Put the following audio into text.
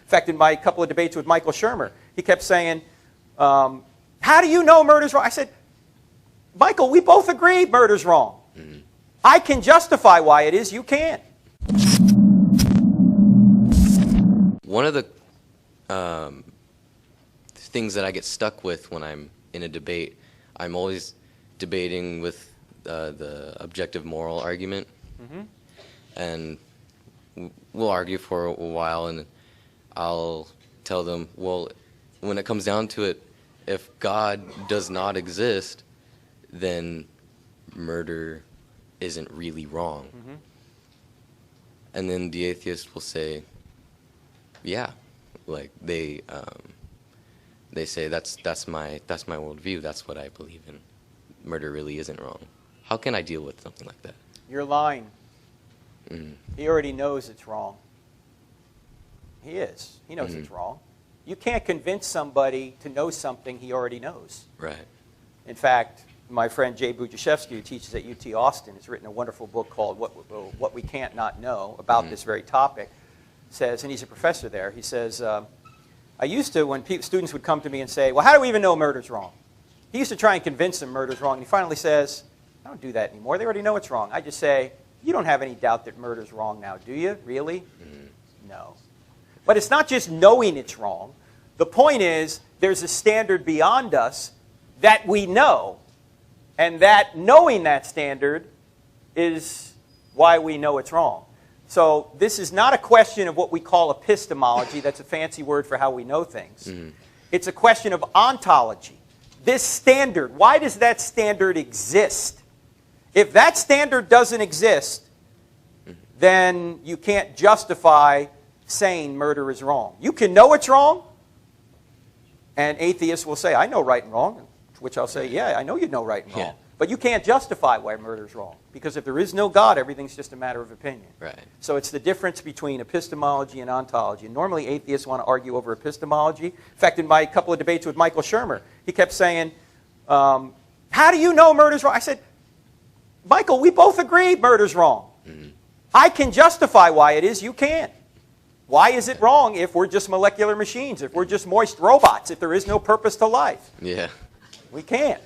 In fact, in my couple of debates with Michael Shermer, he kept saying, how do you know murder's wrong? I said, Michael, we both agree murder's wrong. Mm-hmm. I can justify why it is, you can't. One of the things that I get stuck with when I'm in a debate, I'm always debating with the objective moral argument. Mm-hmm. And we'll argue for a while, and I'll tell them, well, when it comes down to it, if God does not exist, then murder isn't really wrong. Mm-hmm. And then the atheist will say, yeah, like they say that's my worldview, that's what I believe in. Murder really isn't wrong. How can I deal with something like that? You're lying. Mm. He already knows it's wrong. He is. He knows it's wrong. You can't convince somebody to know something he already knows. Right. In fact, my friend Jay Bujashevsky, who teaches at UT Austin, has written a wonderful book called What We Can't Not Know about this very topic. Says, and he's a professor there, he says, I used to, when students would come to me and say, well, how do we even know murder's wrong? He used to try and convince them murder's wrong, and he finally says, I don't do that anymore. They already know it's wrong. I just say, you don't have any doubt that murder's wrong now, do you? Really? No. But it's not just knowing it's wrong. The point is, there's a standard beyond us that we know, and that knowing that standard is why we know it's wrong. So this is not a question of what we call epistemology. That's a fancy word for how we know things. Mm-hmm. It's a question of ontology. This standard, why does that standard exist? If that standard doesn't exist, then you can't justify saying murder is wrong. You can know it's wrong, and atheists will say, I know right and wrong, to which I'll say, yeah, I know you know right and wrong. Yeah. But you can't justify why murder is wrong, because if there is no God, everything's just a matter of opinion. Right. So it's the difference between epistemology and ontology. And normally atheists want to argue over epistemology. In fact, in my couple of debates with Michael Shermer, he kept saying, how do you know murder's wrong? I said, Michael, we both agree murder's wrong. Mm-hmm. I can justify why it is, you can't. Why is it wrong if we're just molecular machines, if we're just moist robots, if there is no purpose to life? Yeah. We can't.